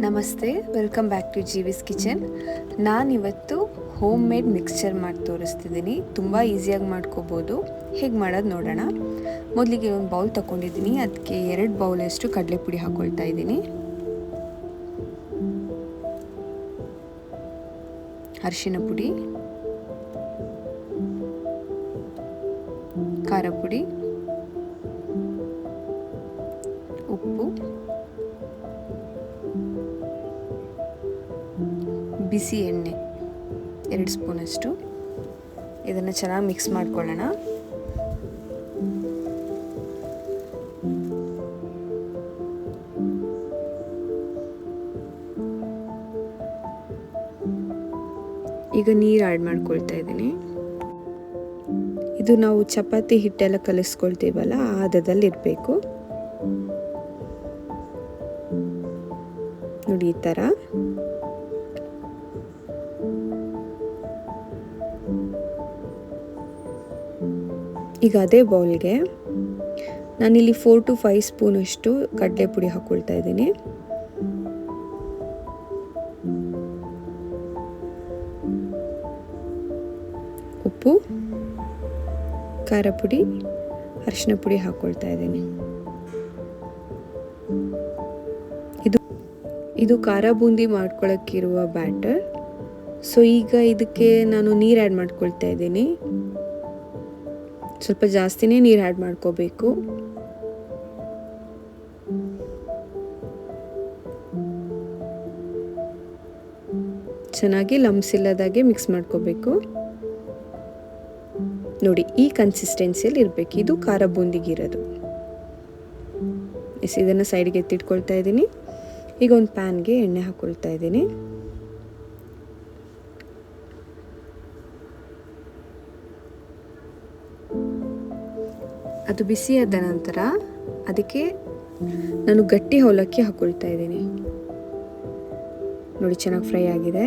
ನಮಸ್ತೆ, welcome back to ಜೀವಿಸ್ kitchen. ನಾನಿವತ್ತು home made mixture ಮಾಡಿ ತೋರಿಸ್ತಿದ್ದೀನಿ. ತುಂಬ ಈಸಿಯಾಗಿ ಮಾಡ್ಕೋಬೋದು. ಹೇಗೆ ಮಾಡೋದು ನೋಡೋಣ. ಮೊದಲಿಗೆ ಒಂದು ಬೌಲ್ ತೊಗೊಂಡಿದ್ದೀನಿ. ಅದಕ್ಕೆ 2 ಬೌಲಷ್ಟು ಕಡಲೆಪುಡಿ ಹಾಕ್ಕೊಳ್ತಾ ಇದ್ದೀನಿ. ಅರಿಶಿನ ಪುಡಿ, ಖಾರ ಪುಡಿ, ಉಪ್ಪು, ಬಿಸಿ ಎಣ್ಣೆ 2 ಸ್ಪೂನಷ್ಟು. ಇದನ್ನು ಚೆನ್ನಾಗಿ ಮಿಕ್ಸ್ ಮಾಡ್ಕೊಳ್ಳೋಣ. ಈಗ ನೀರು ಆ್ಯಡ್ ಮಾಡ್ಕೊಳ್ತಾ ಇದ್ದೀನಿ. ಇದು ನಾವು ಚಪಾತಿ ಹಿಟ್ಟೆಲ್ಲ ಕಲಿಸ್ಕೊಳ್ತೀವಲ್ಲ, ಆ ಹದದಲ್ಲಿ ಇರಬೇಕು. ನೋಡಿ, ಈ ಥರ. ಈಗ ಅದೇ ಬೌಲ್ಗೆ ನಾನಿಲ್ಲಿ 4 to 5 ಸ್ಪೂನಷ್ಟು ಕಡಲೆ ಪುಡಿ ಹಾಕ್ಕೊಳ್ತಾ ಇದ್ದೀನಿ. ಉಪ್ಪು, ಖಾರ ಪುಡಿ, ಅರಿಶಿನ ಪುಡಿ ಹಾಕ್ಕೊಳ್ತಾ ಇದ್ದೀನಿ. ಇದು ಖಾರ ಬೂಂದಿ ಮಾಡ್ಕೊಳ್ಳೋಕ್ಕಿರುವ ಬ್ಯಾಟರ್. ಸೊ ಈಗ ಇದಕ್ಕೆ ನಾನು ನೀರು ಆ್ಯಡ್ ಮಾಡ್ಕೊಳ್ತಾ ಇದ್ದೀನಿ. ಸ್ವಲ್ಪ ಜಾಸ್ತಿನೇ ನೀರು ಆ್ಯಡ್ ಮಾಡ್ಕೋಬೇಕು. ಚೆನ್ನಾಗಿ ಲಂಪ್ಸ್ ಇಲ್ಲದಾಗೆ ಮಿಕ್ಸ್ ಮಾಡ್ಕೋಬೇಕು. ನೋಡಿ, ಈ ಕನ್ಸಿಸ್ಟೆನ್ಸಿಯಲ್ಲಿ ಇರಬೇಕು. ಇದು ಖಾರ ಬೂಂದಿಗಿರೋದು. ಇದನ್ನು ಸೈಡ್ಗೆ ಎತ್ತಿಟ್ಕೊಳ್ತಾ ಇದ್ದೀನಿ. ಈಗ ಒಂದು ಪ್ಯಾನ್ಗೆ ಎಣ್ಣೆ ಹಾಕ್ಕೊಳ್ತಾ ಇದ್ದೀನಿ. ಅದು ಬಿಸಿಯಾದ ನಂತರ ಅದಕ್ಕೆ ನಾನು ಗಟ್ಟಿ ಅವಲಕ್ಕಿ ಹಾಕ್ಕೊಳ್ತಾ ಇದ್ದೀನಿ. ನೋಡಿ, ಚೆನ್ನಾಗಿ ಫ್ರೈ ಆಗಿದೆ.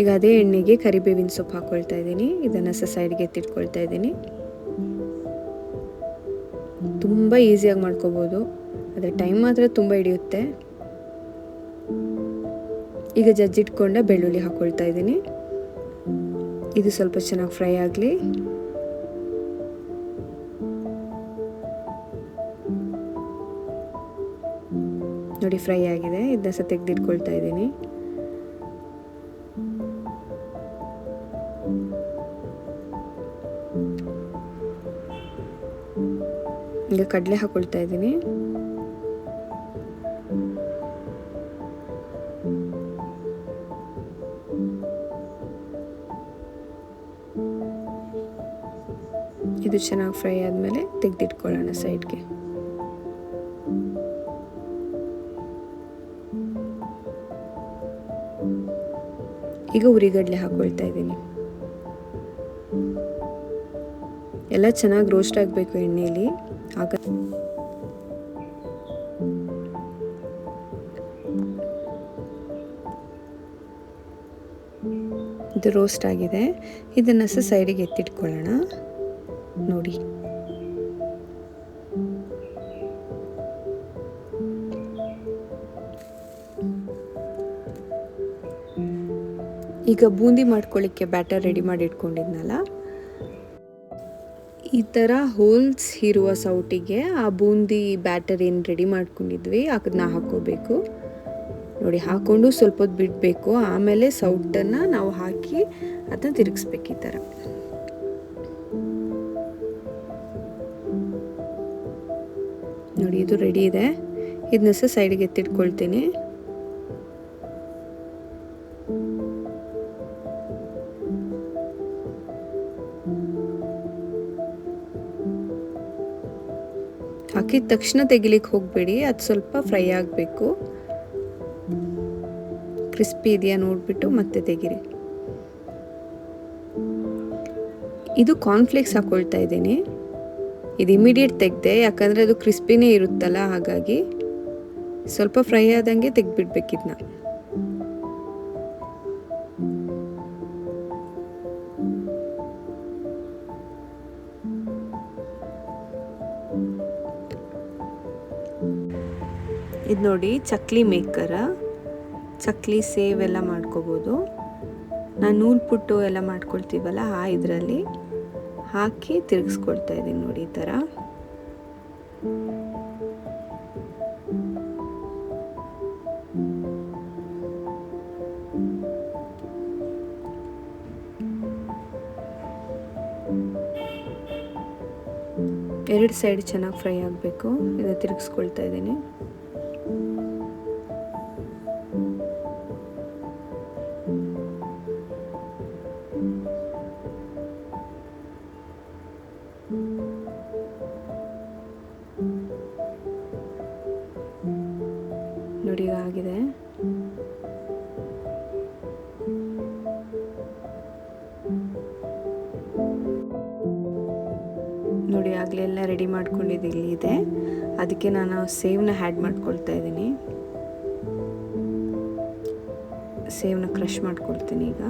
ಈಗ ಅದೇ ಎಣ್ಣೆಗೆ ಕರಿಬೇವಿನ ಸೊಪ್ಪು ಹಾಕ್ಕೊಳ್ತಾ ಇದ್ದೀನಿ. ಇದನ್ನು ಸೈಡ್ಗೆ ಎತ್ತಿಟ್ಕೊಳ್ತಾ ಇದ್ದೀನಿ. ತುಂಬ ಈಸಿಯಾಗಿ ಮಾಡ್ಕೋಬೋದು, ಆದರೆ ಟೈಮ್ ಮಾತ್ರ ತುಂಬ ಹಿಡಿಯುತ್ತೆ. ಈಗ ಜಜ್ಜಿಟ್ಕೊಂಡ ಬೆಳ್ಳುಳ್ಳಿ ಹಾಕ್ಕೊಳ್ತಾ ಇದ್ದೀನಿ. ಇದು ಸ್ವಲ್ಪ ಚೆನ್ನಾಗಿ ಫ್ರೈ ಆಗಲಿ. ನೋಡಿ, ಫ್ರೈ ಆಗಿದೆ. ಇದನ್ನ ಸಹ ತೆಗೆದಿಟ್ಕೊಳ್ತಾ ಇದ್ದೀನಿ. ಈಗ ಕಡಲೆ ಹಾಕ್ಕೊಳ್ತಾ ಇದ್ದೀನಿ. ಇದು ಚೆನ್ನಾಗಿ ಫ್ರೈ ಆದಮೇಲೆ ತೆಗೆದಿಟ್ಕೊಳ್ಳೋಣ ಸೈಡ್ಗೆ. ಈಗ ಉರಿಗಡಲೆ ಹಾಕ್ಕೊಳ್ತಾ ಇದ್ದೀನಿ. ಎಲ್ಲ ಚೆನ್ನಾಗಿ ರೋಸ್ಟ್ ಆಗಬೇಕು ಎಣ್ಣೆಯಲ್ಲಿ. ಆಗ ಇದು ರೋಸ್ಟ್ ಆಗಿದೆ. ಇದನ್ನು ಸಹ ಸೈಡಿಗೆ ಎತ್ತಿಟ್ಕೊಳ್ಳೋಣ. ನೋಡಿ, ಈಗ ಬೂಂದಿ ಮಾಡ್ಕೊಳ್ಳಿಕ್ಕೆ ಬ್ಯಾಟರ್ ರೆಡಿ ಮಾಡಿ ಇಟ್ಕೊಂಡಿದ್ನಲ್ಲ, ಈ ಥರ ಹೋಲ್ಸ್ ಇರುವ ಸೌಟಿಗೆ ಆ ಬೂಂದಿ ಬ್ಯಾಟರ್ ಏನು ರೆಡಿ ಮಾಡ್ಕೊಂಡಿದ್ವಿ ಅದನ್ನ ಹಾಕ್ಕೋಬೇಕು. ನೋಡಿ, ಹಾಕ್ಕೊಂಡು ಸ್ವಲ್ಪ ಹೊತ್ತು ಬಿಡಬೇಕು. ಆಮೇಲೆ ಸೌಟನ್ನು ನಾವು ಹಾಕಿ ಅದನ್ನ ತಿರುಗಿಸ್ಬೇಕು. ಈ ಥರ ನೋಡಿ, ಇದು ರೆಡಿ ಇದೆ. ಇದನ್ನ ಸಹ ಸೈಡಿಗೆ ಎತ್ತಿಟ್ಕೊಳ್ತೀನಿ. ಹಾಕಿದ ತಕ್ಷಣ ತೆಗಿಲಿಕ್ಕೆ ಹೋಗಬೇಡಿ, ಅದು ಸ್ವಲ್ಪ ಫ್ರೈ ಆಗಬೇಕು. ಕ್ರಿಸ್ಪಿ ಇದೆಯಾ ನೋಡಿಬಿಟ್ಟು ಮತ್ತೆ ತೆಗಿರಿ. ಇದು ಕಾರ್ನ್ಫ್ಲೇಕ್ಸ್ ಹಾಕ್ಕೊಳ್ತಾ ಇದ್ದೀನಿ. ಇದು ಇಮಿಡಿಯೇಟ್ ತೆಗೆದೆ, ಯಾಕಂದರೆ ಅದು ಕ್ರಿಸ್ಪಿನೇ ಇರುತ್ತಲ್ಲ, ಹಾಗಾಗಿ ಸ್ವಲ್ಪ ಫ್ರೈ ಆದಂಗೆ ತೆಗೆದ್ಬಿಡ್ಬೇಕಿದ್ನ. ಇದು ನೋಡಿ ಚಕ್ಲಿ ಮೇಕರ, ಚಕ್ಲಿ ಸೇವ್ ಎಲ್ಲ ಮಾಡ್ಕೋಬೋದು. ನಾನು ನೂಲು ಪುಟ್ಟು ಎಲ್ಲ ಮಾಡ್ಕೊಳ್ತೀವಲ್ಲ ಆ ಇದರಲ್ಲಿ ಹಾಕಿ ತಿರುಗಿಸ್ಕೊಳ್ತಾ ಇದ್ದೀನಿ ನೋಡಿ ಈ ಥರ. ಎರಡು ಸೈಡ್ ಚೆನ್ನಾಗಿ ಫ್ರೈ ಆಗಬೇಕು. ಇದನ್ನು ತಿರುಗಿಸ್ಕೊಳ್ತಾ ಇದ್ದೀನಿ. ನೋಡಿ ಆಗಿದೆ. ನೋಡಿ ಆಗಲೇ ಎಲ್ಲ ರೆಡಿ ಮಾಡ್ಕೊಂಡಿದ್ದು ಇದೆ. ಅದಕ್ಕೆ ನಾನು ಸೇವ್ನ ಆ್ಯಡ್ ಮಾಡ್ಕೊಳ್ತಾ ಇದ್ದೀನಿ. ಸೇವ್ನ ಕ್ರಷ್ ಮಾಡ್ಕೊಳ್ತೀನಿ ಈಗ.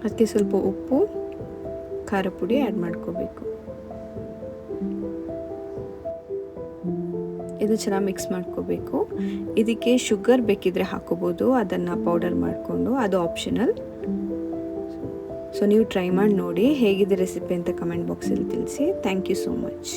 ಅದಕ್ಕೆ ಸ್ವಲ್ಪ ಉಪ್ಪು, ಖಾರ ಪುಡಿ ಆ್ಯಡ್ ಮಾಡ್ಕೋಬೇಕು. ಇದು ಚೆನ್ನಾಗಿ ಮಿಕ್ಸ್ ಮಾಡ್ಕೋಬೇಕು. ಇದಕ್ಕೆ ಶುಗರ್ ಬೇಕಿದ್ರೆ ಹಾಕೋಬೋದು, ಅದನ್ನು ಪೌಡರ್ ಮಾಡಿಕೊಂಡು, ಅದು ಆಪ್ಷನಲ್. ಸೊ ನೀವು ಟ್ರೈ ಮಾಡಿ ನೋಡಿ ಹೇಗಿದೆ ರೆಸಿಪಿ ಅಂತ ಕಮೆಂಟ್ ಬಾಕ್ಸಲ್ಲಿ ತಿಳಿಸಿ. Thank you so much.